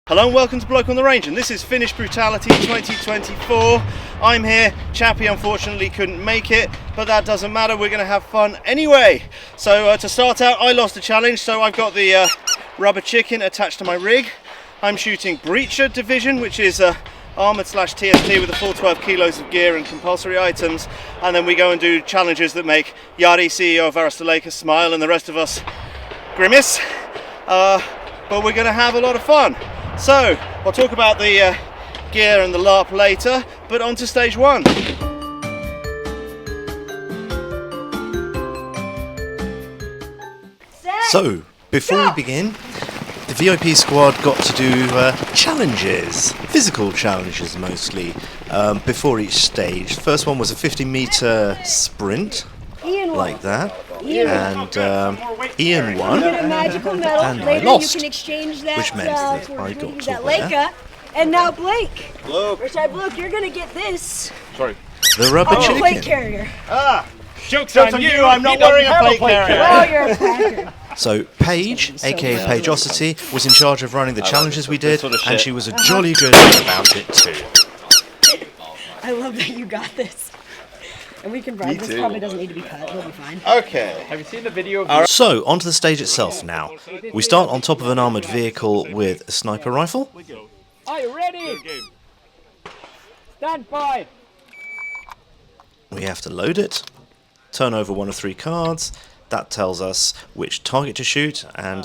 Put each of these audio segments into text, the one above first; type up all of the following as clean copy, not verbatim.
Hello and welcome to Bloke on the Range, and this is Finnish Brutality 2024. I'm here. Chappie unfortunately couldn't make it, but that doesn't matter, we're going to have fun anyway. So to start out, I lost a challenge, so I've got the rubber chicken attached to my rig. I'm shooting Breacher Division, which is armoured / TST with a full 12 kilos of gear and compulsory items, and then we go and do challenges that make Yari, CEO of SLx, smile, and the rest of us grimace. But we're going to have a lot of fun. So, I'll talk about the gear and the LARP later, but on to stage one. So, before we begin, the VIP squad got to do challenges, physical challenges mostly, before each stage. First one was a 50-meter sprint, like that. And Ian won, You get a magical medal. and Later I lost, you can exchange that, which meant that I got that top Leica. And now Blake. Look. Blake, you're gonna get this. Sorry. the rubber Oh, plate chicken. carrier. Joke's on you, I'm not wearing a plate carrier. Oh, you're a packer. So Paige, aka Pageosity, was in charge of running the challenges we did, sort of and shit. she was a jolly good about it too. I love that you got this. And we can run. This too. probably doesn't need to be cut. It'll be fine. Okay. Have you seen the video of So, onto the stage itself now. We start on top of an armoured vehicle with a sniper rifle. Are you ready? Stand by. We have to load it, turn over one of 3 cards. That tells us which target to shoot, and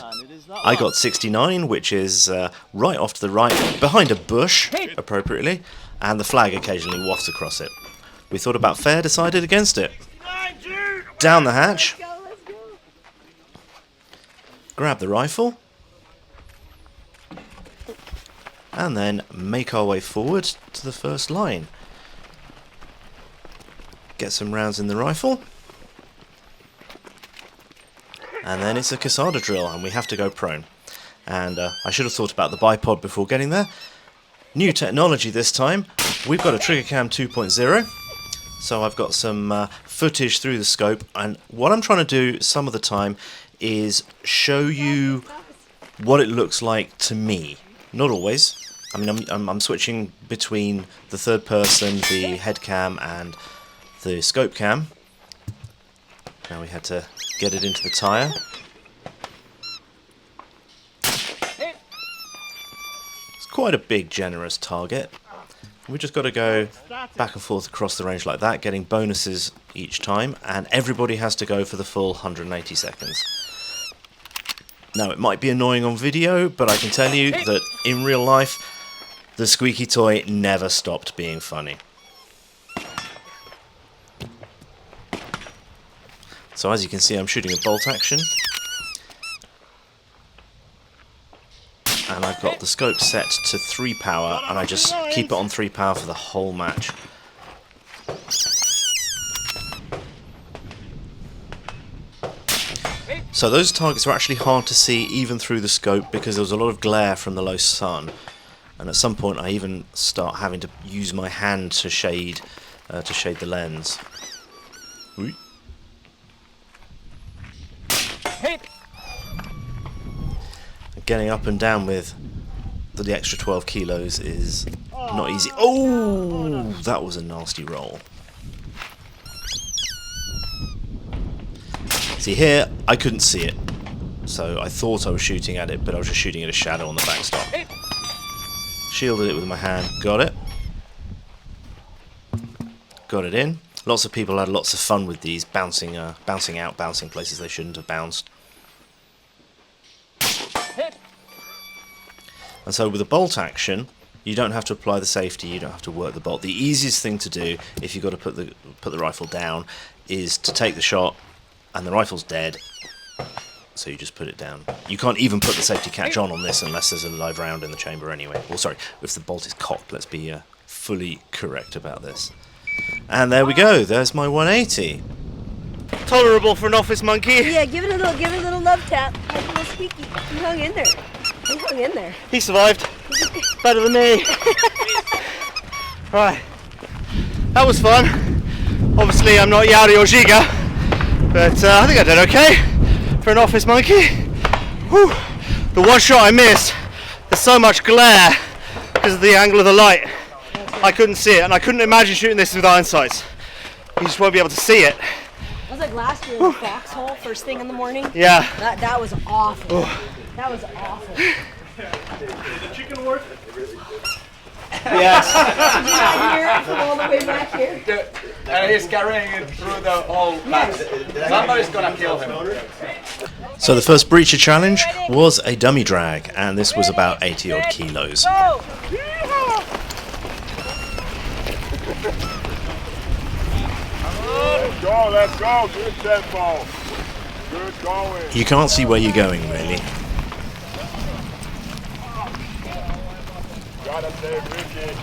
I got 69, which is right off to the right, behind a bush, appropriately, and the flag occasionally wafts across it. We thought about fair, decided against it. Down the hatch, grab the rifle, and then make our way forward to the first line. Get some rounds in the rifle. And then it's a Kasarda drill, and we have to go prone. And I should have thought about the bipod before getting there. New technology this time. We've got a Triggercam 2.0. So I've got some footage through the scope, and what I'm trying to do some of the time is show you what it looks like to me. Not always. I mean, I'm switching between the third person, the head cam, and the scope cam. Now we had to get it into the tyre. It's quite a big, generous target. We just got to go back and forth across the range like that, getting bonuses each time, and everybody has to go for the full 180 seconds. Now, it might be annoying on video, but I can tell you that in real life, the squeaky toy never stopped being funny. So as you can see, I'm shooting a bolt action, and I've got the scope set to 3 power, and I just keep it on 3 power for the whole match. So those targets were actually hard to see even through the scope because there was a lot of glare from the low sun, and at some point I even start having to use my hand to shade the lens. Ooh. Getting up and down with the extra 12 kilos is not easy. Oh, that was a nasty roll. See here, I couldn't see it, so I thought I was shooting at it, but I was just shooting at a shadow on the backstop. Shielded it with my hand, got it. Got it in. Lots of people had lots of fun with these, bouncing out, bouncing places they shouldn't have bounced. And so with a bolt action, you don't have to apply the safety, you don't have to work the bolt. The easiest thing to do, if you've got to put the rifle down, is to take the shot, and the rifle's dead, so you just put it down. You can't even put the safety catch on this unless there's a live round in the chamber anyway. Well, sorry, if the bolt is cocked, let's be fully correct about this. And there we go, there's my 180. Tolerable for an office monkey. Yeah, give it a little love tap. Like a little squeaky. He hung in there. He hung in there. He survived. Better than me. Right. That was fun. Obviously, I'm not Yari or Giga, but I think I did okay for an office monkey. Whew. The one shot I missed, there's so much glare because of the angle of the light. I couldn't see it, and I couldn't imagine shooting this with iron sights. You just won't be able to see it. That was like last year in the foxhole, first thing in the morning. Yeah. That was awful. That was awful. Did the chicken work? Yes. Here, from all the way back here. And he's carrying it through the whole path. Somebody's gonna kill him. So the first breacher challenge was a dummy drag, and this was about 80 odd kilos. Let's go, good tempo. Good going. You can't see where you're going, really. Gotta save Ricky.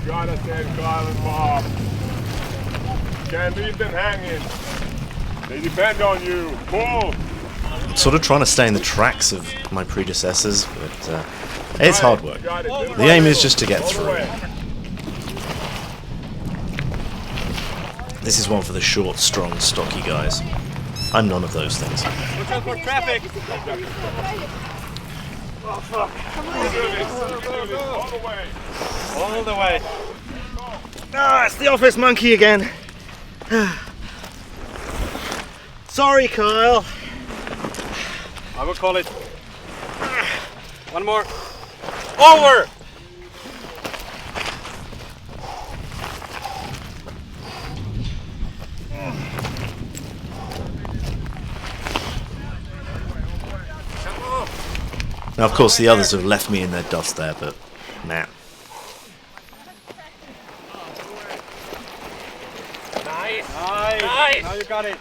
Gotta save Kyle and Bob. Can't leave them hanging. They depend on you. Pull. I'm sort of trying to stay in the tracks of my predecessors, but it's hard work. The aim is just to get through. This is one for the short, strong, stocky guys. I'm none of those things. Watch out for traffic. Oh fuck. All the way. All the way. Ah, it's the office monkey again. Sorry, Kyle. I will call it. One more. Over! Now, of course, the others have left me in their dust there, but nah. Nice! Now you got it.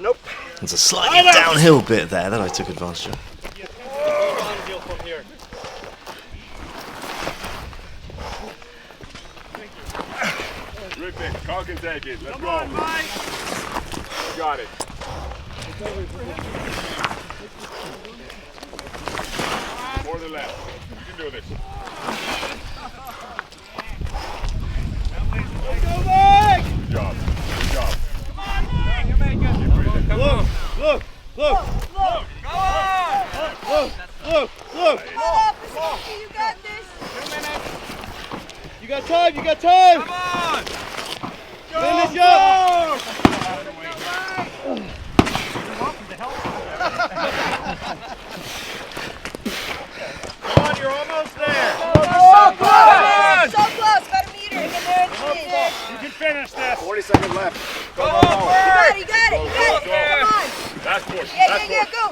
Nope. There's a slightly downhill bit there that I took advantage of. Rick, Carl can take it. Let's go. You got it. More to the left. You can do this. Good job. Good job. Look, look, look. Look! Look, look, look. You got this! You got time, you got time. Come on! Finish up. Come on, you're almost there. So close! So close! Got a meter! Get there! You can finish this. 40 seconds left. Go, You got it! You got it! You got it! Come on! That's good. Yeah, go!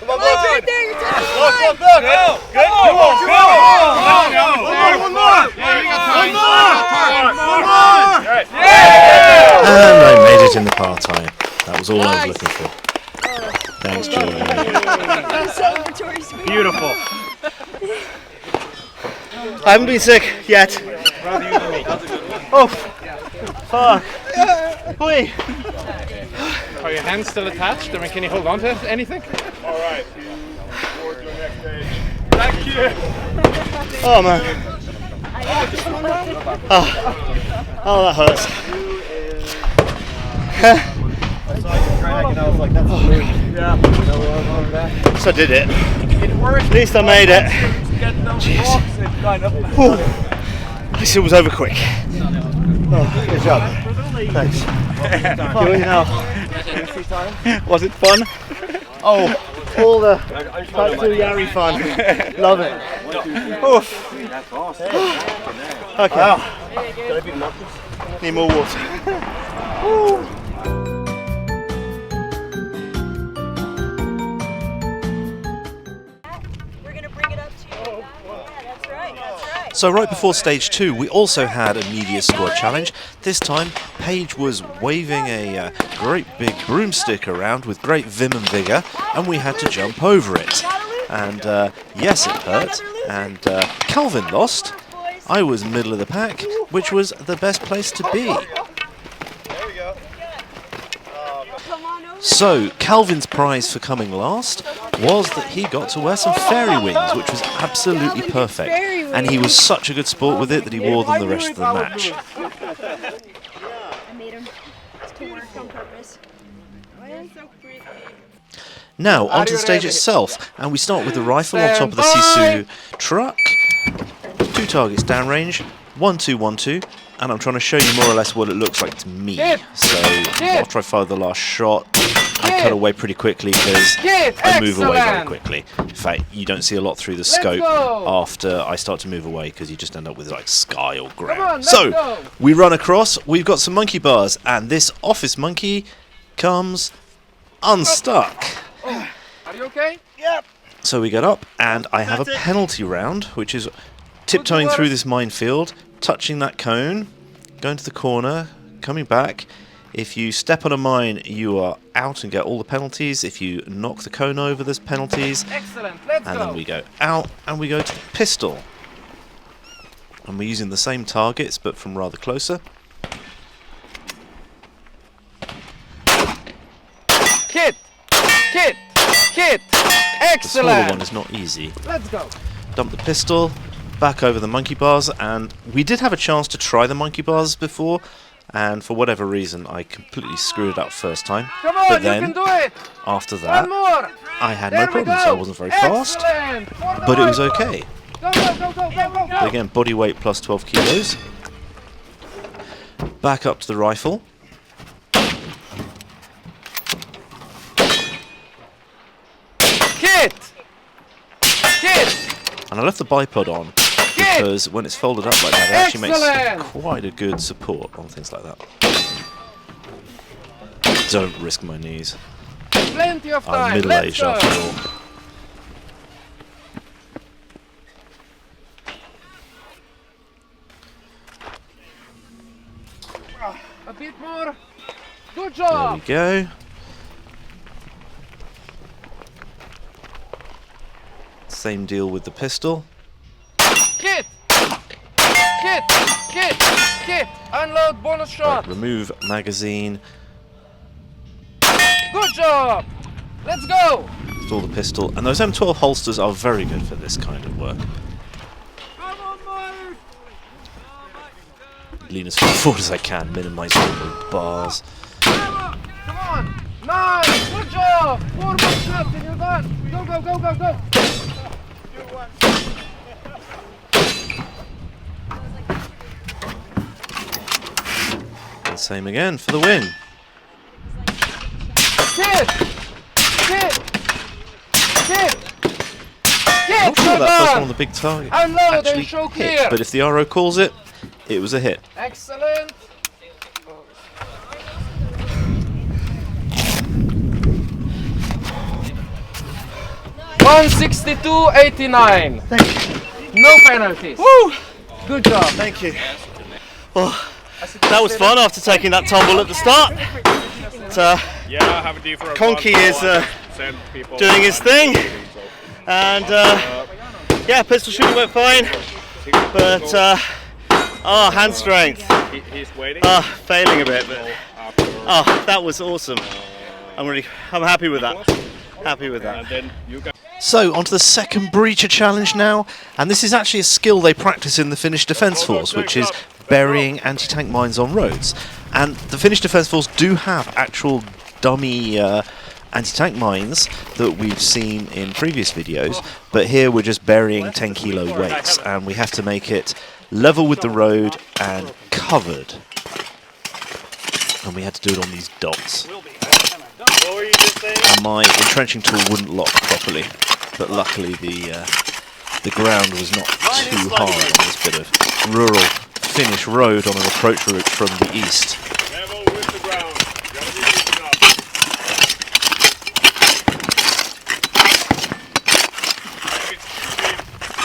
Come Come on, on, it's right look. there! You're touching the Look, line! look, look. Good. Come on, come on. One more. And I made it in the part-time. That was all I was looking for. Thanks, Jordan. Celebratory speech. Beautiful. I haven't been sick yet. Oh, fuck. Wait. Are your hands still attached? I mean, can you hold on to anything? All right. Forward to the next stage. Thank you. Oh, man. Oh, that hurts. So I did it. At least I made it. Jeez. At least it was over quick. Oh, good job. Thanks. Here we now. Was it fun? Oh, all the back to Yari fun. Love it. Oof. Okay. Need more water. We're gonna bring it up to you. Yeah, that's right. That's right. So right before stage 2, we also had a media squad challenge. This time, Paige was waving a great big broomstick around with great vim and vigour, and we had to jump over it. And yes, it hurt, and Calvin lost. I was middle of the pack, which was the best place to be. So, Calvin's prize for coming last was that he got to wear some fairy wings, which was absolutely perfect. And he was such a good sport with it that he wore them the rest of the match. I made him to work on purpose. so pretty. Now, onto the stage itself, and we start with the rifle on top of the CISO truck. 2 targets downrange, 1-2-1-2, and I'm trying to show you more or less what it looks like to me. So, after I fire the last shot, I cut away pretty quickly because I move away very quickly. In fact, you don't see a lot through the scope after I start to move away because you just end up with like sky or ground. So, we run across, we've got some monkey bars, and this office monkey comes unstuck. Are you okay? Yep. So we get up, and I have a penalty round, which is tiptoeing through this minefield, touching that cone, going to the corner, coming back. If you step on a mine, you are out and get all the penalties. If you knock the cone over, there's penalties. Excellent, let's And go. then we go out, and we go to the pistol. And we're using the same targets, but from rather closer. Hit! Hit! Hit! The smaller Excellent! one is not easy. Let's go. Dump the pistol, back over the monkey bars, and we did have a chance to try the monkey bars before, and for whatever reason I completely screwed it up first time. Come on, But you then, can do it! after One that, more! I had There no we problems. go. I wasn't very fast, Excellent! For the but it was right. okay. Go, go, go, go, go, go, But go! again, body weight plus 12 kilos. Back up to the rifle. Hit! Hit! And I left the bipod on because when it's folded up like that, it actually makes Excellent. quite a good support on things like that. Don't risk my knees. Plenty of I'm time. Let's middle-aged go. after all. A bit more. Good There we job. go. Same deal with the pistol. Hit! Hit! Hit! Hit! Unload bonus shot. Right, remove magazine. Good job. Let's go. Install the pistol. And those M12 holsters are very good for this kind of work. Lean as far forward as I can, minimising the bars. Come on. Nice. Good job. 4 more shots and you're done. Go, go, go, go, go. And same again for the win. Hit! Hit! Hit! I'm Hit! not sure You're that first one on done. the big target Unload actually and show hit, clear. but if the RO calls it, it was a hit. Excellent. $162.89. Thank you. No penalties. Woo! Good job. Thank you. Well, that was fun after taking that tumble at the start. But, Yeah, I have a D for a Conky bus, is so I send people doing his thing. so. And yeah, pistol shooting went fine. But hand strength. He's waiting. Failing a bit. But After, that was awesome. I'm happy with that. Happy with that. and then you guys. So, onto the second breacher challenge now, and this is actually a skill they practice in the Finnish Defence Force, which is burying anti-tank mines on roads. And the Finnish Defence Force do have actual dummy anti-tank mines that we've seen in previous videos, but here we're just burying 10 kilo weights, and we have to make it level with the road and covered. And we had to do it on these dots. And my entrenching tool wouldn't lock properly, but luckily the ground was not too hard on this bit of rural Finnish road on an approach route from the east. Level with the ground. You gotta be deep enough.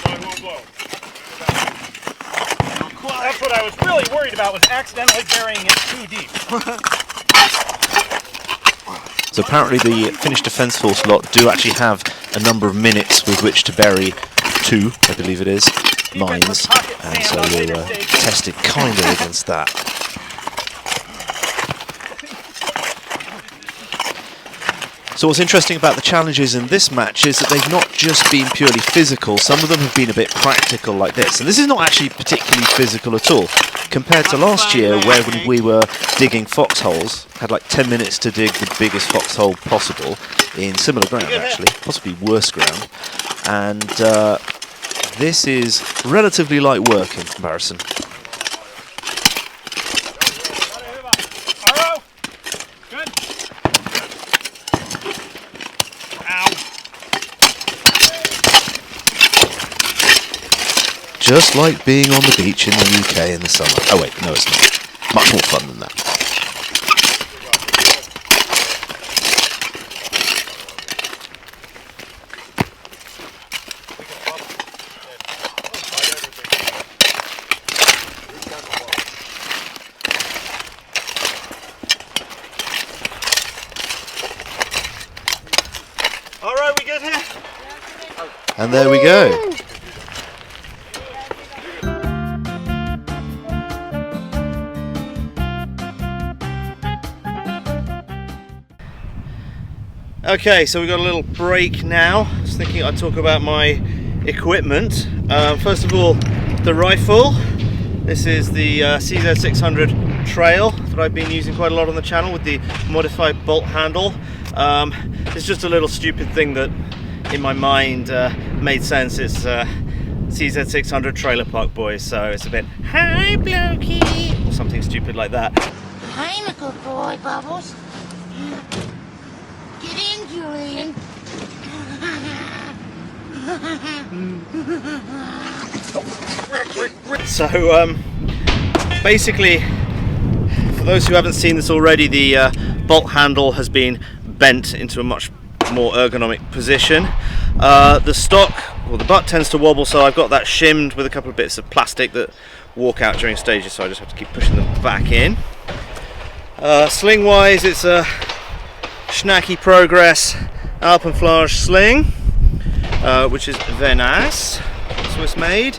Mine won't blow. That's what I was really worried about, was accidentally burying it too deep. So apparently the Finnish Defence Force lot do actually have a number of minutes with which to bury 2, I believe it is, mines, and so we're tested kind of against that. So what's interesting about the challenges in this match is that they've not just been purely physical, some of them have been a bit practical like this. And this is not actually particularly physical at all. Compared to last year, where when we were digging foxholes, had like 10 minutes to dig the biggest foxhole possible in similar ground actually, possibly worse ground. And this is relatively light work in comparison. Just like being on the beach in the UK in the summer. Oh wait, no it's not. Much more fun than that. Alright, we good here? And there we go. Okay, so we've got a little break now. I was thinking I'd talk about my equipment. First of all, the rifle. This is the CZ 600 Trail that I've been using quite a lot on the channel with the modified bolt handle. It's just a little stupid thing that in my mind made sense. It's CZ 600 Trailer Park Boys, so it's a bit, hi blokey, or something stupid like that. I'm a good boy, Bubbles. Get in, Julian. So basically, for those who haven't seen this already, the bolt handle has been bent into a much more ergonomic position. The stock, or the butt, tends to wobble, so I've got that shimmed with a couple of bits of plastic that walk out during stages, so I just have to keep pushing them back in. Sling wise, it's a Schnacky Progress Alpenflage sling, which is very nice, Swiss made.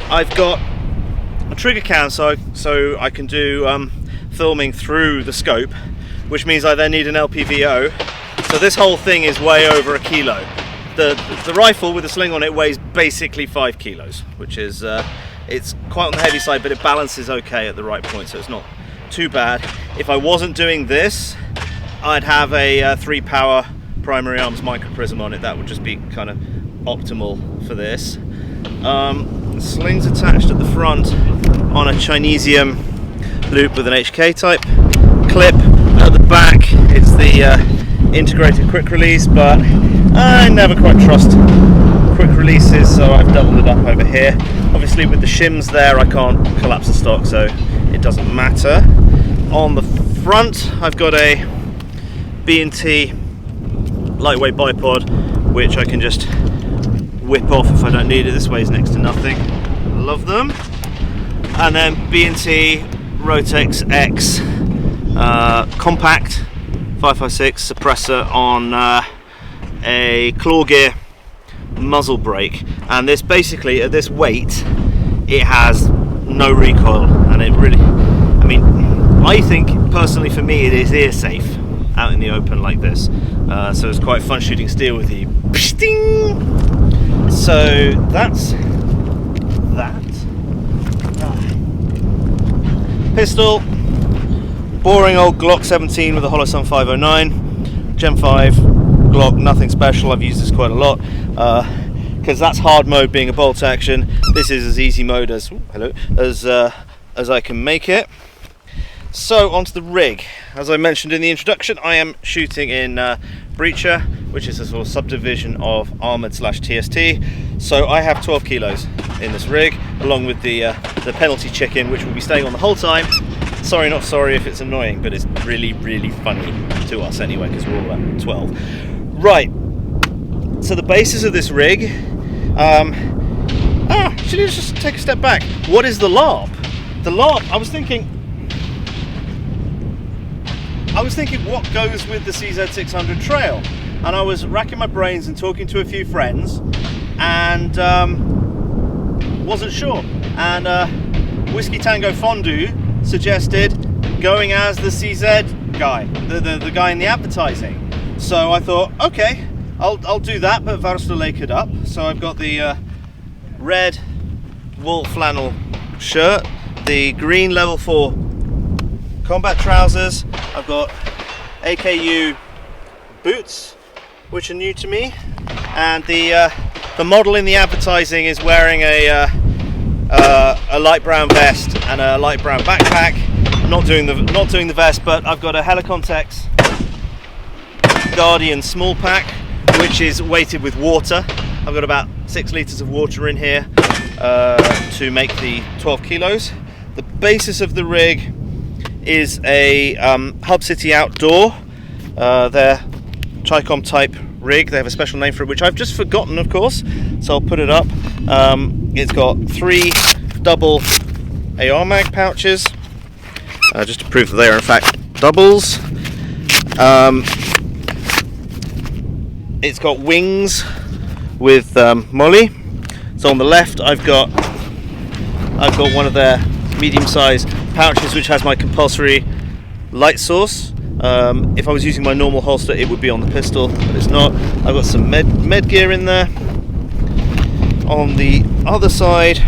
I've got a Triggercam so I can do filming through the scope, which means I then need an LPVO. So this whole thing is way over a kilo. The rifle with the sling on it weighs basically 5 kilos, which is it's quite on the heavy side, but it balances okay at the right point, so it's not too bad. If I wasn't doing this, I'd have a 3 power Primary Arms micro prism on it. That would just be kind of optimal for this. The sling's attached at the front on a Chinesium loop with an HK type clip. At the back it's the integrated quick release, but I never quite trust quick releases, so I've doubled it up over here. Obviously with the shims there I can't collapse the stock, so it doesn't matter. On the front I've got a B&T lightweight bipod, which I can just whip off if I don't need it. This weighs next to nothing. Love them. And then B&T Rotex-X Compact 556 suppressor on a Clawgear muzzle brake, and this basically at this weight it has no recoil, and it really, I mean, I think personally for me it is ear safe out in the open like this, so it's quite fun shooting steel with the so that's that. Pistol, boring old Glock 17 with a Holosun 509, Gen 5 Glock, nothing special. I've used this quite a lot because that's hard mode being a bolt action. This is as easy mode as as I can make it. So onto the rig. As I mentioned in the introduction, I am shooting in Breacher, which is a sort of subdivision of Armoured / TST. So I have 12 kilos in this rig, along with the penalty chicken, which will be staying on the whole time. Sorry, not sorry if it's annoying, but it's really, really funny to us anyway, because we're all at 12. Right, so the basis of this rig, actually let's just take a step back. What is the LARP? The LARP, I was thinking what goes with the CZ 600 Trail, and I was racking my brains and talking to a few friends, and wasn't sure, and Whiskey Tango Fondue suggested going as the CZ guy, the guy in the advertising, So I thought, okay, I'll do that, but varför leka up. So I've got the red wool flannel shirt, the green level 4 combat trousers. I've got AKU boots, which are new to me, and the model in the advertising is wearing a light brown vest and a light brown backpack. Not doing the vest, but I've got a HelikonTex Guardian small pack, which is weighted with water. I've got about 6 litres of water in here to make the 12 kilos. The basis of the rig is a Hub City Outdoor. Their Tricom type rig. They have a special name for it, which I've just forgotten, of course, so I'll put it up. It's got 3 double AR mag pouches, just to prove that they are in fact doubles. It's got wings with molly. So on the left I've got one of their medium-sized pouches which has my compulsory light source. If I was using my normal holster it would be on the pistol, but it's not. I've got some med gear in there. On the other side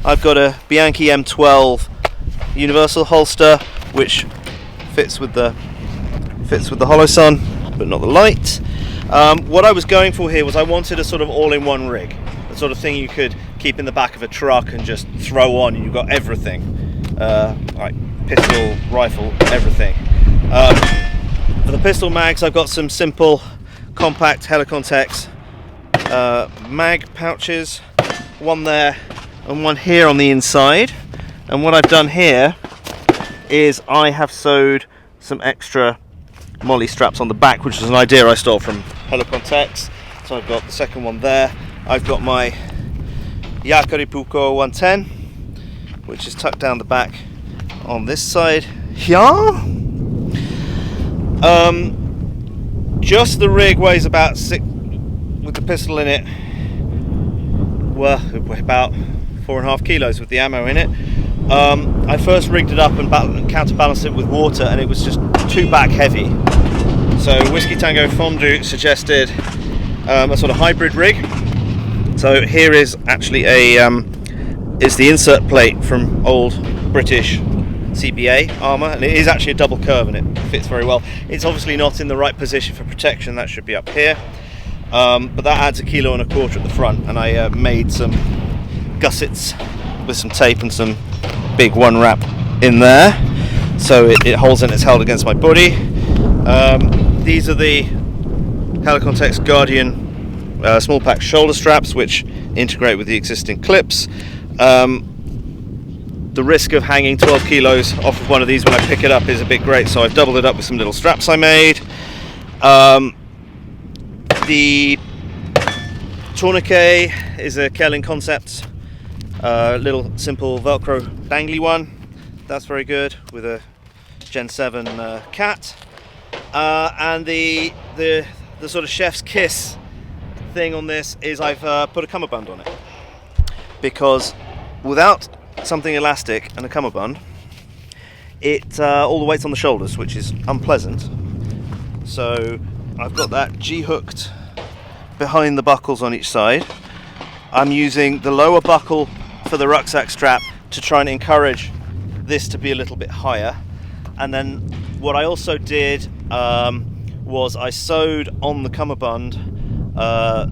I've got a Bianchi M12 universal holster which fits with the Holosun but not the light. What I was going for here was I wanted a sort of all-in-one rig, the sort of thing you could keep in the back of a truck and just throw on and you've got everything, like pistol, rifle, everything. For the pistol mags I've got some simple compact HelikonTex mag pouches, one there and one here on the inside. And what I've done here is I have sewed some extra molly straps on the back, which is an idea I stole from HelikonTex. So I've got the second one there. I've got my Yakaripuko 110, which is tucked down the back on this side here. Just the rig weighs about 6, with the pistol in it, well, about 4.5 kilos with the ammo in it. I first rigged it up and counterbalanced it with water, and it was just too back heavy. So Whiskey Tango Fondue suggested a sort of hybrid rig. So here is actually it's the insert plate from old British CBA armour, and it is actually a double curve and it fits very well. It's obviously not in the right position for protection, that should be up here. But that adds 1.25 kilos at the front, and I made some gussets with some tape and some big one wrap in there, so it holds and it's held against my body. These are the HelikonTex Guardian small pack shoulder straps, which integrate with the existing clips. The risk of hanging 12 kilos off of one of these when I pick it up is a bit great, so I've doubled it up with some little straps I made. The tourniquet is a Kaelin Concepts little simple Velcro dangly one. That's very good with a Gen 7 cat. And the sort of chef's kiss thing on this is I've put a cummerbund on it, because without something elastic and a cummerbund, all the weight's on the shoulders, which is unpleasant. So I've got that G-hooked behind the buckles on each side. I'm using the lower buckle for the rucksack strap to try and encourage this to be a little bit higher. And then what I also did was I sewed on the cummerbund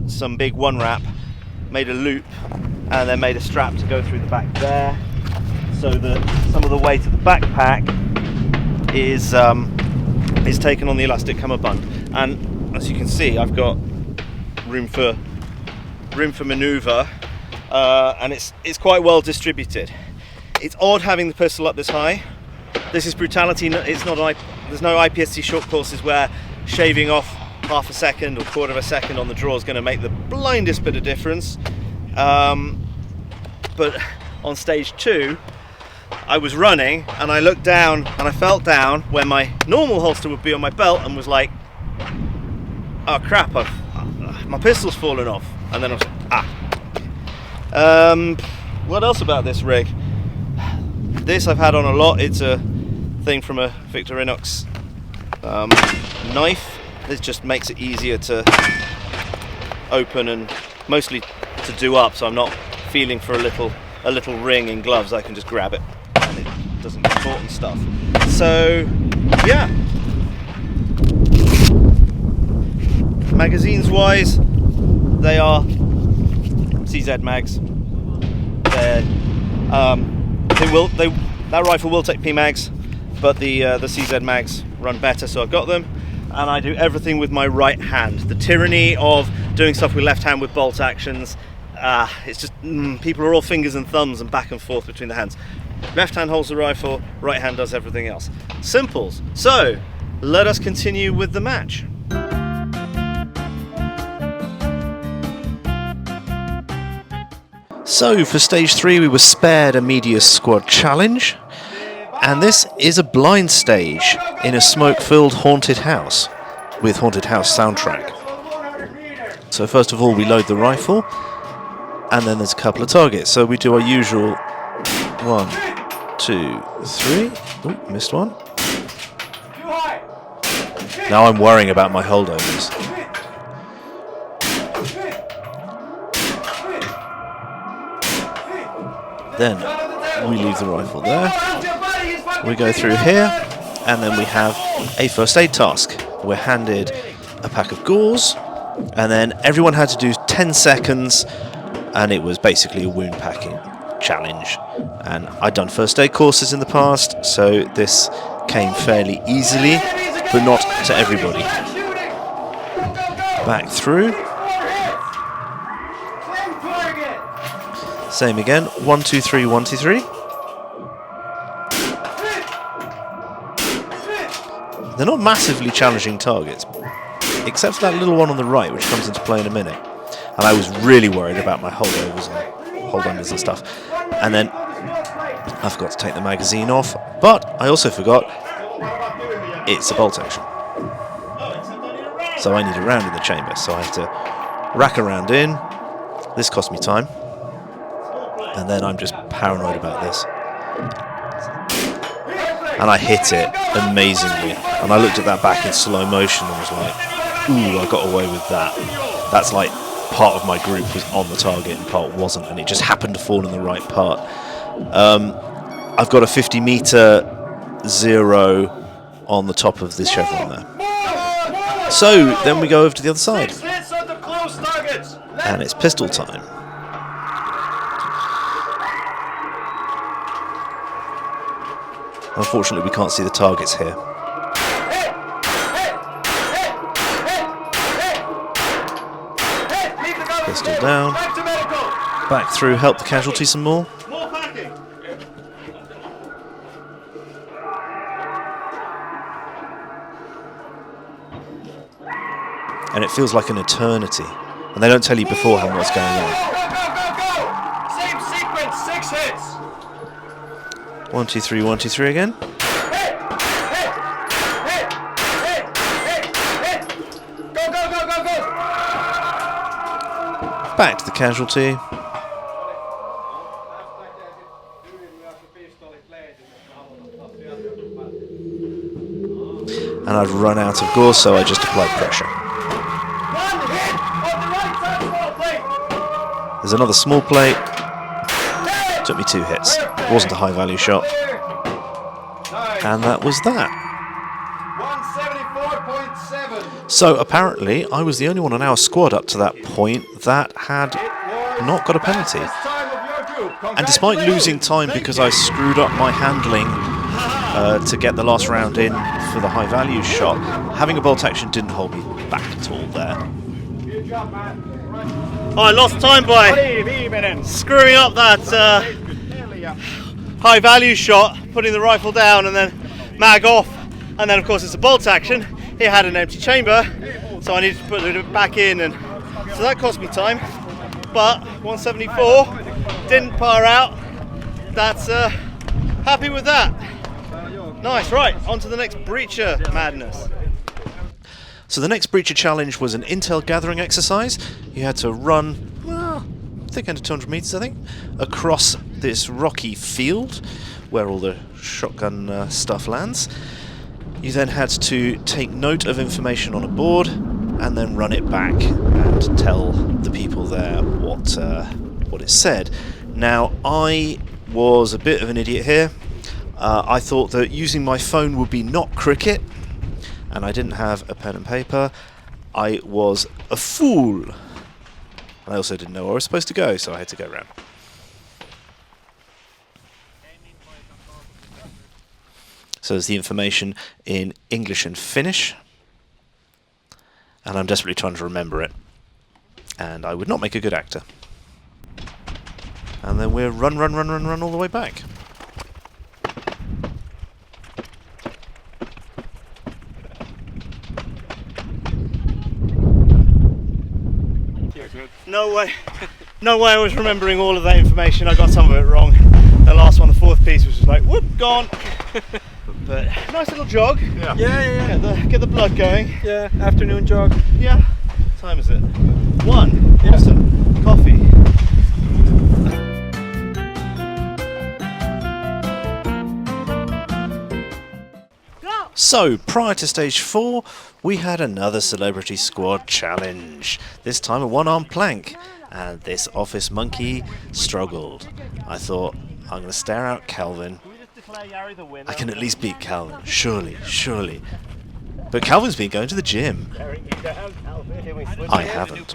some big one wrap, made a loop, and then made a strap to go through the back there, so that some of the weight of the backpack is taken on the elastic cummerbund. And as you can see, I've got room for manoeuvre, and it's quite well distributed. It's odd having the pistol up this high. This is Brutality. There's no IPSC short courses where shaving off half a second or quarter of a second on the draw is going to make the blindest bit of difference. But on stage 2, I was running and I looked down and I felt down where my normal holster would be on my belt and was like, oh crap, my pistol's fallen off. And then I was like, what else about this rig? This I've had on a lot. It's a thing from a Victorinox knife This just makes it easier to open and mostly to do up, so I'm not feeling for a little ring in gloves. I can just grab it and it doesn't get caught and stuff. So yeah. Magazines wise, they are CZ mags. That rifle will take P mags, but the CZ mags run better, so I've got them. And I do everything with my right hand. The tyranny of doing stuff with left hand with bolt actions, it's just, people are all fingers and thumbs and back and forth between the hands. Left hand holds the rifle, right hand does everything else. Simples. So, let us continue with the match. So for stage 3 we were spared a media squad challenge, and this is a blind stage in a smoke-filled haunted house with haunted house soundtrack. So first of all we load the rifle, and then there's a couple of targets. So we do our usual 1, 2, 3. Oh, missed one. Now I'm worrying about my holdovers. Then we leave the rifle there. We go through here, and then we have a first aid task. We're handed a pack of gauze, and then everyone had to do 10 seconds, and it was basically a wound packing challenge. And I'd done first aid courses in the past, so this came fairly easily, but not to everybody. Back through. Same again, 1, 2, 3, 1, 2, 3. They're not massively challenging targets, except for that little one on the right, which comes into play in a minute. And I was really worried about my holdovers and hold-unders and stuff. And then I forgot to take the magazine off, but I also forgot it's a bolt action. So I need a round in the chamber, so I have to rack a round in. This cost me time. And then I'm just paranoid about this. And I hit it amazingly. And I looked at that back in slow motion and was like, ooh, I got away with that. That's like part of my group was on the target and part wasn't, and it just happened to fall in the right part. I've got a 50-meter 0 on the top of this chevron there. So then we go over to the other side. And it's pistol time. Unfortunately, we can't see the targets here. Pistol down. Back through, help the casualty some more. And it feels like an eternity. And they don't tell you beforehand what's going on. Same sequence, 6 hits. 1, 2, 3, 1, 2, 3 again. Go, go, go, go, go. Back to the casualty. And I've run out of gauze, so I just applied pressure. There's another small plate. Took me 2 hits. It wasn't a high value shot. And that was that. 174.7. So apparently I was the only one on our squad up to that point that had not got a penalty. And despite losing time because I screwed up my handling to get the last round in for the high value shot, having a bolt action didn't hold me back at all there. Oh, I lost time by screwing up that high value shot, putting the rifle down and then mag off, and then of course it's a bolt action. It had an empty chamber, so I needed to put it back in, and so that cost me time. But 174 didn't par out. That's happy with that. Nice. Right, on to the next breacher madness. So the next breacher challenge was an intel gathering exercise. You had to run, well, I think under 200 meters, I think, across this rocky field where all the shotgun stuff lands. You then had to take note of information on a board and then run it back and tell the people there what it said. Now, I was a bit of an idiot here. I thought that using my phone would be not cricket, and I didn't have a pen and paper. I was a fool. And I also didn't know where I was supposed to go, so I had to go around. So there's the information in English and Finnish, and I'm desperately trying to remember it, and I would not make a good actor. And then we're run all the way back. No way. No way I was remembering all of that information. I got some of it wrong. The last one, the fourth piece, was just like, whoop, gone. But nice little jog. Yeah. Get the blood going. Yeah, afternoon jog. Yeah. What time is it? 1. Yeah. Awesome. Coffee. So, prior to stage 4, we had another Celebrity Squad challenge. This time a one-arm plank, and this office monkey struggled. I thought, I'm going to stare out Calvin. I can at least beat Calvin, surely. But Calvin's been going to the gym. I haven't.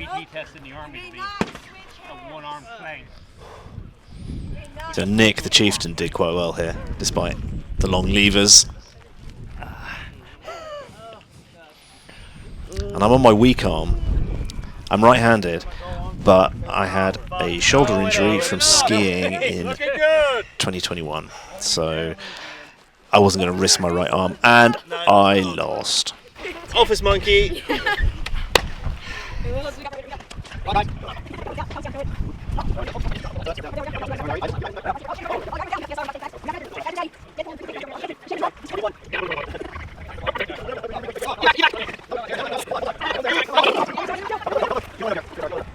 So Nick, the chieftain, did quite well here, despite the long levers. And I'm on my weak arm. I'm right-handed, but I had a shoulder injury from skiing in 2021. So I wasn't going to risk my right arm, and I lost. Office monkey.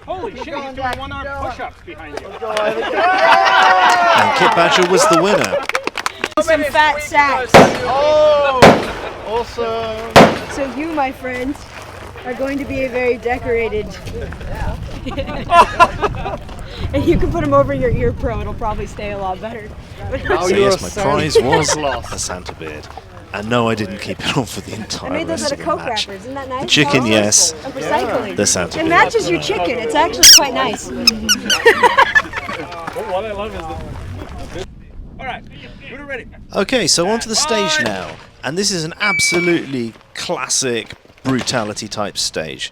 Holy shit, he's doing one-arm push-ups behind you. And Kit Badger was the winner. Some fat sacks. Oh, awesome. So you, my friends, are going to be a very decorated. And you can put them over your ear pro. It'll probably stay a lot better. So yes, my prize was a Santa beard. And no, I didn't keep it on for the entire I made those rest out of of the Coke match. wrappers. Isn't that nice? The chicken, yes. I'm recycling. The Santa It beard. matches your chicken. It's actually quite nice. What I love is alright, we're ready. Okay, so onto the stage now. And this is an absolutely classic brutality type stage.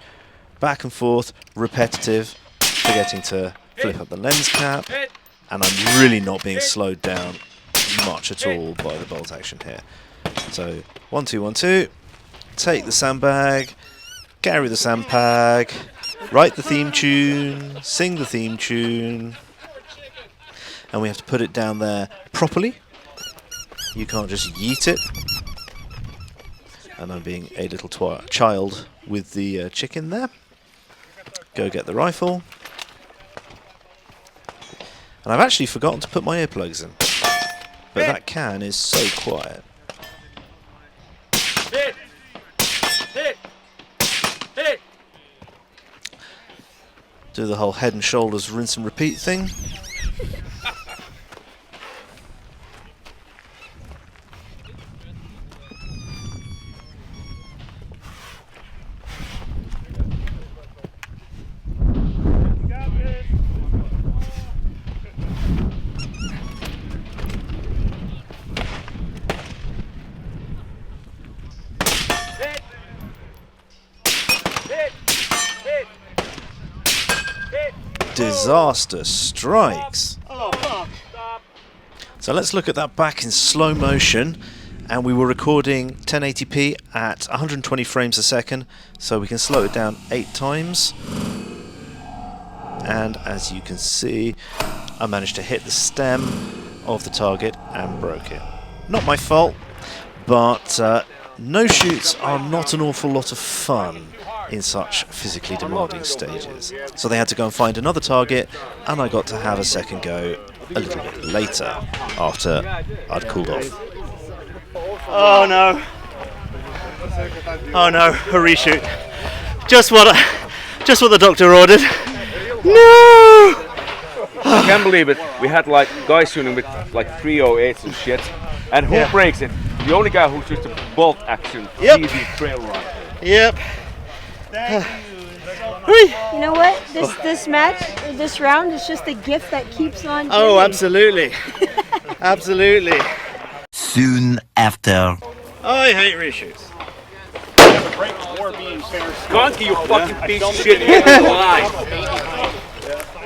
Back and forth, repetitive, forgetting to flip up the lens cap, and I'm really not being slowed down much at all by the bolt action here. So 1 2 1 2, take the sandbag, carry the sandbag, write the theme tune, sing the theme tune, and we have to put it down there properly. You can't just yeet it. And I'm being a little child with the chicken there. Go get the rifle. And I've actually forgotten to put my earplugs in. But that can is so quiet. Do the whole head and shoulders rinse and repeat thing. Disaster strikes. Oh, fuck. So let's look at that back in slow motion. And we were recording 1080p at 120 frames a second, so we can slow it down 8 times. And as you can see, I managed to hit the stem of the target and broke it. Not my fault, but no shoots are not an awful lot of fun in such physically demanding stages. So they had to go and find another target, and I got to have a second go a little bit later, after I'd cooled off. Oh no. Oh no, a reshoot. Just what the doctor ordered. No! I can't believe it. We had like guys shooting with like 308s and shit. And who breaks it? The only guy who's just a bolt action, easy trail run. Yep. You know what? This match, this round is just a gift that keeps on giving. Oh, absolutely. Absolutely. Soon after. I hate reshoots. Gonky, you fucking piece of shit. Get in line.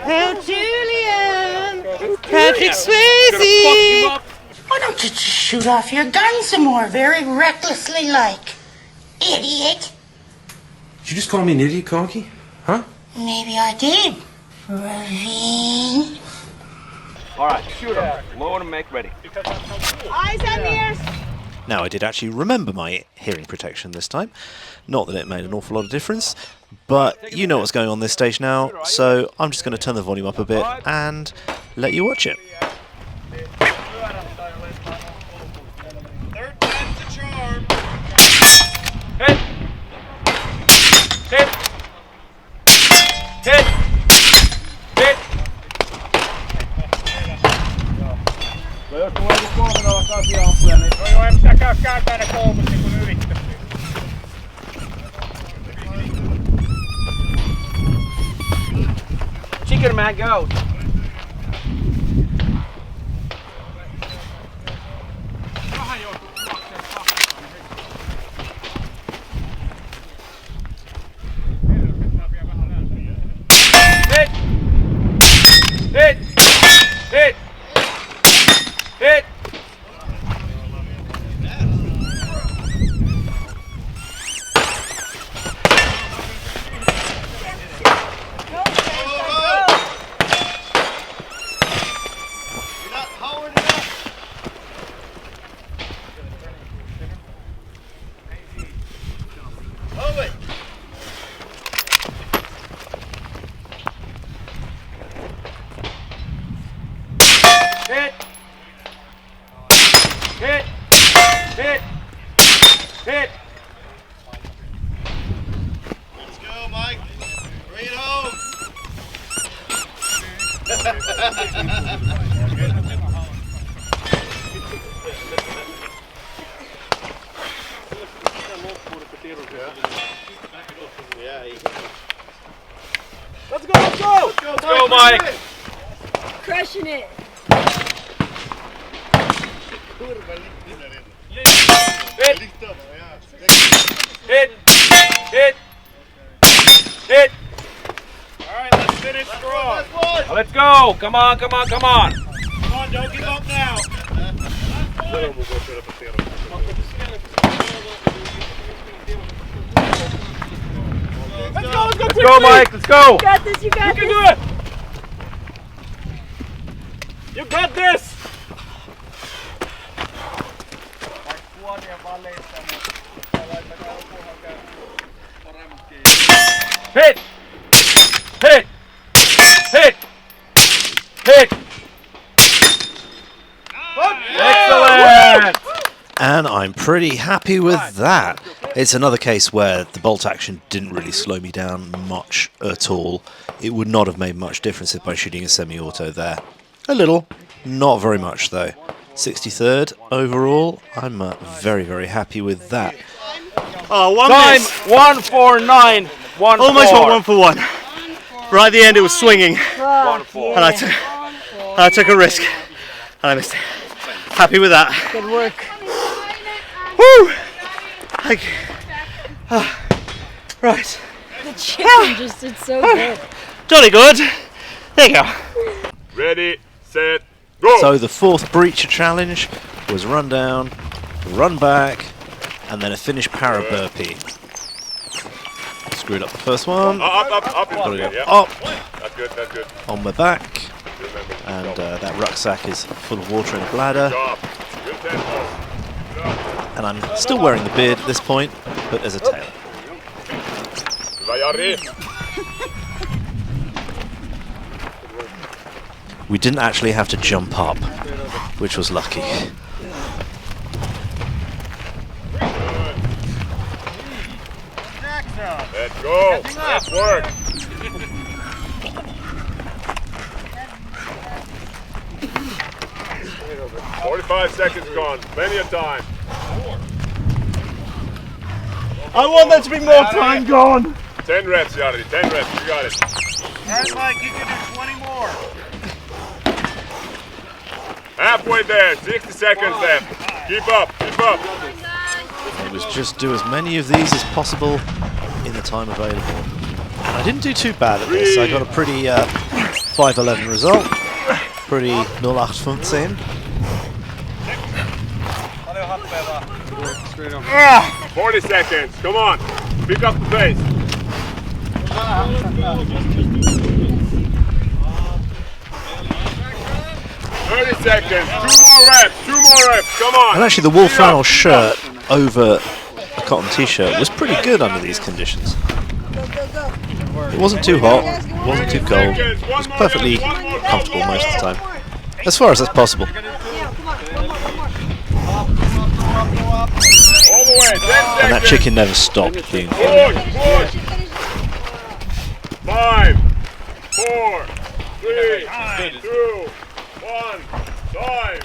Oh, Julian! Patrick Swayze! Why don't you just shoot off your gun some more, very recklessly like? Idiot! Did you just call me an idiot, Conky? Huh? Maybe I did. Ravine. Alright, shoot him. Load and make ready. Eyes and ears. Now, I did actually remember my hearing protection this time. Not that it made an awful lot of difference, but you know what's going on this stage now, so I'm just going to turn the volume up a bit and let you watch it. Third time's the charm. Hit! Hit! Hit! Hit! Jos tulee joku 3 asiaa, niin joo, ei pitää kääntää ne kolmut niin kuin yrittää. Chicken man, go! Hit! Hit! Hit! Hit! Hit! Hit! Hit! Hit! Let's go, Mike. Bring it home. Let's go, let's go! Let's go, Mike! Crushing it. Hit! Hit! Hit! Hit! Alright, let's finish strong. Let's go! Come on, come on, come on! Come on, don't give up now. Let's go, let's go, let's go, Mike, let's go! You got this, you got You this. can do it! You got this! Hit! Hit! Hit! Hit! Excellent! And I'm pretty happy with that. It's another case where the bolt action didn't really slow me down much at all. It would not have made much difference if by shooting a semi-auto there. A little, not very much though. 63rd overall, I'm very, very happy with that. Oh, one Time miss. 149. Almost went 1 for 1. Right at the end, it was swinging, Oh, and I took a risk, and I missed it. Happy with that. good work. Woo! Right. The chicken just did so good. Jolly good. There you go. Ready, set, go! So the fourth breacher challenge was run down, run back, and then a Finnish para burpee. Screwed up the first one. Up. Gotta go Yeah. up That's good, that's good. on my back, Remember. and that rucksack is full of water in the bladder. Stop. Good tempo. And I'm still wearing the beard at this point, but as a tail. Hyvä, Jari. We didn't actually have to jump up, which was lucky. Let's go. Let's work. – 45 seconds gone. Plenty of time. I want there to be more time gone. 10 reps, Jari. 10 reps. You got it. That's like you can do 20 more. Halfway there. 60 seconds left. Keep up. Keep up. It was just do as many of these as possible in the time available. I didn't do too bad at this. I got a pretty 5:11 result. Pretty 08:15. 40 seconds. Come on. Pick up the pace. 30 seconds. 2 more reps. 2 more reps. Come on. And actually the wool flannel shirt over a cotton t-shirt was pretty good under these conditions. It wasn't too hot, it wasn't too cold, it was perfectly comfortable most of the time. As far as that's possible. All the way. 10 seconds. And that chicken never stopped being Push, push. 5, 4, 3, 2, 1. Time.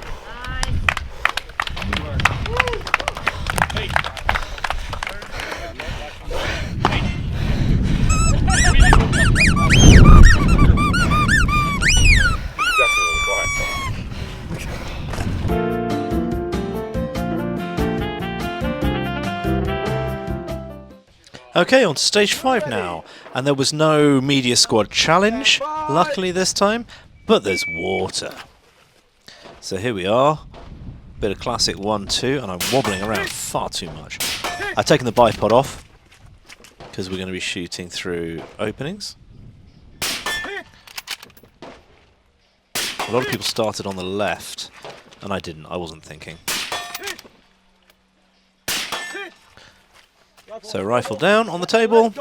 Okay, on to stage 5 now, and there was no media squad challenge, luckily this time, but there's water. So here we are, bit of classic 1-2, and I'm wobbling around far too much. I've taken the bipod off, because we're going to be shooting through openings. A lot of people started on the left, and I didn't, I wasn't thinking. So rifle down on the table,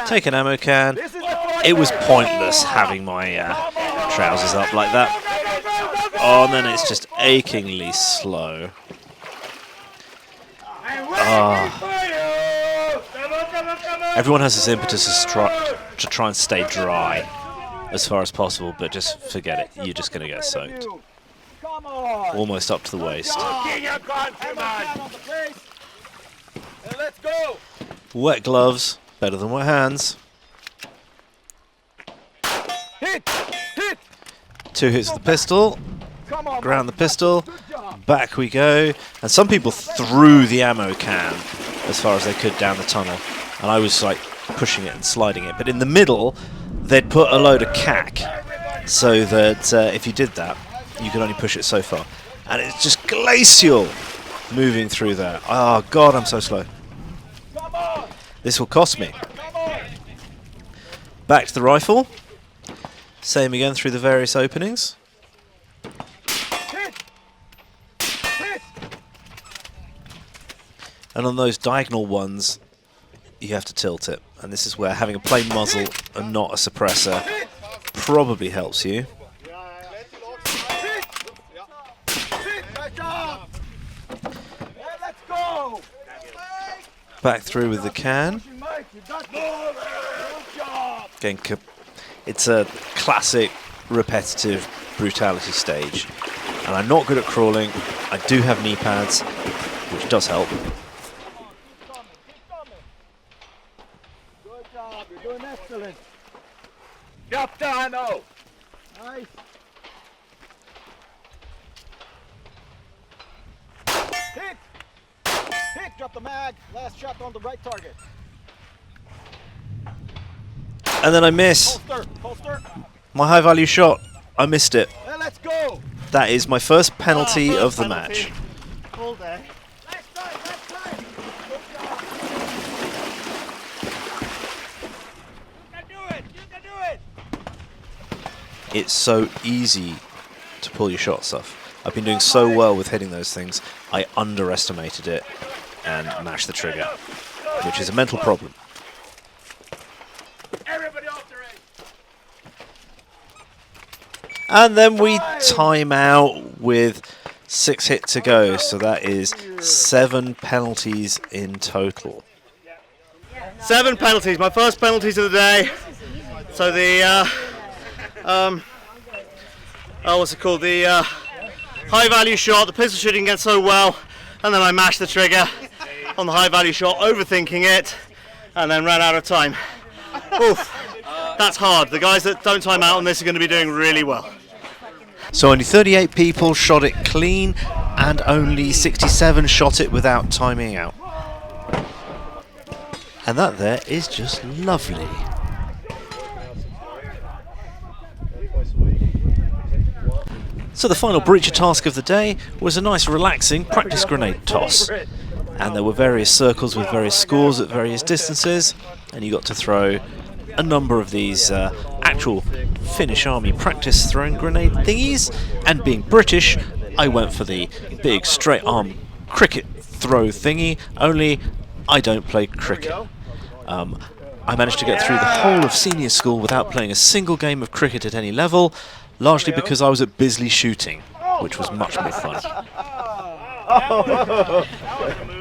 take an ammo can. It was pointless having my trousers up like that. Oh, and then it's just achingly slow. Everyone has this impetus to try and stay dry as far as possible, but just forget it. You're just going to get soaked. Almost up to the waist. Let's go. Wet gloves, better than wet hands. Hit! Hit! 2 hits with the pistol. Ground the pistol. Back we go. And some people threw the ammo can as far as they could down the tunnel. And I was like pushing it and sliding it. But in the middle, they'd put a load of cack so that if you did that, you could only push it so far. And it's just glacial moving through there. Oh god, I'm so slow. This will cost me. Back to the rifle. Same again through the various openings. And on those diagonal ones, you have to tilt it. And this is where having a plain muzzle and not a suppressor probably helps you. Back through with the can. Again, it's a classic repetitive brutality stage. And I'm not good at crawling. I do have knee pads, which does help. Good job, you're doing excellent. Capitano! Nice. Hit! Hit, drop the mag. Last shot on the right target. And then I miss. Holster, holster. My high value shot. I missed it. And let's go. That is my first penalty of the match. All day. Last time, last time. Good job. You can do it, you can do it. It's so easy to pull your shots off. I've been doing so well with hitting those things, I underestimated it and mashed the trigger, which is a mental problem. Everybody off the race. And then we time out with 6 hits to go, so that is 7 penalties in total. 7 penalties, my first penalties of the day. So the, what's it called? The high value shot, the pistol shooting went so well, and then I mashed the trigger on the high value shot, overthinking it, and then ran out of time. Oof, that's hard. The guys that don't time out on this are going to be doing really well. So only 38 people shot it clean, and only 67 shot it without timing out. And that there is just lovely. So the final breacher task of the day was a nice relaxing practice grenade toss. And there were various circles with various scores at various distances, and you got to throw a number of these actual Finnish Army practice throwing grenade thingies. And being British, I went for the big straight arm cricket throw thingy, only I don't play cricket. I managed to get through the whole of senior school without playing a single game of cricket at any level, largely because I was at Bisley shooting, which was much more fun.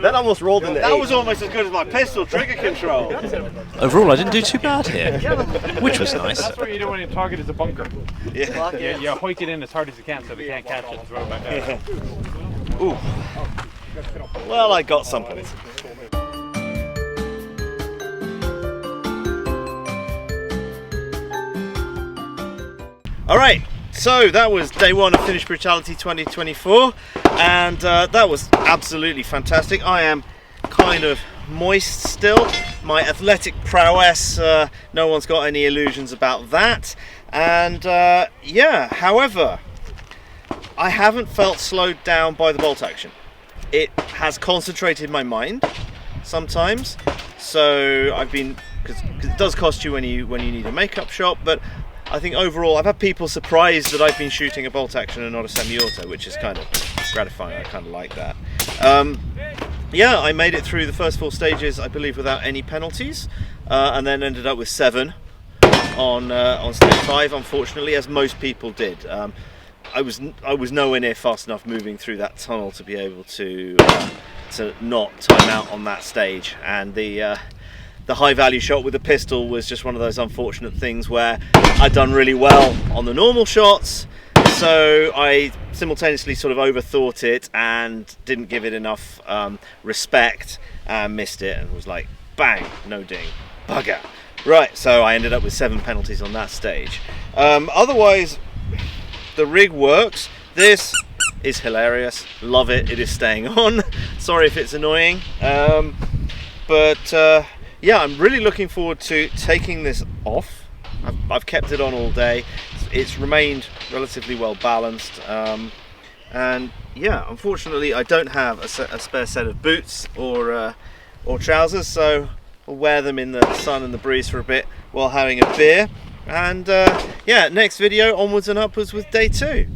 That almost rolled in the That was almost as good as my pistol trigger control. Overall, I didn't do too bad here, which was nice. That's what you do when your target is a bunker. Yeah. You hoik it in as hard as you can so they can't catch it and throw it back out. Yeah. Ooh. Well, I got something. Alright, so that was day 1 of Finnish Brutality 2024, and that was absolutely fantastic. I am kind of moist still. My athletic prowess, no one's got any illusions about that. And yeah, however, I haven't felt slowed down by the bolt action. It has concentrated my mind sometimes, so I've been, because it does cost you when you need a makeup shot, but I think overall I've had people surprised that I've been shooting a bolt action and not a semi-auto, which is kind of gratifying. I kind of like that. Yeah, I made it through the first 4 stages, I believe, without any penalties, and then ended up with 7 on stage 5, unfortunately, as most people did. I was nowhere near fast enough moving through that tunnel to be able to not time out on that stage, and the high value shot with the pistol was just one of those unfortunate things where I'd done really well on the normal shots, so I simultaneously sort of overthought it and didn't give it enough respect and missed it, and was like, bang, no ding, bugger. Right, so I ended up with 7 penalties on that stage. Otherwise, the rig works. This is hilarious, love it, it is staying on. Sorry if it's annoying, but yeah, I'm really looking forward to taking this off. I've kept it on all day. It's remained relatively well balanced, and yeah, unfortunately I don't have a spare set of boots or trousers, so I'll wear them in the sun and the breeze for a bit while having a beer. And yeah, next video onwards and upwards with day 2.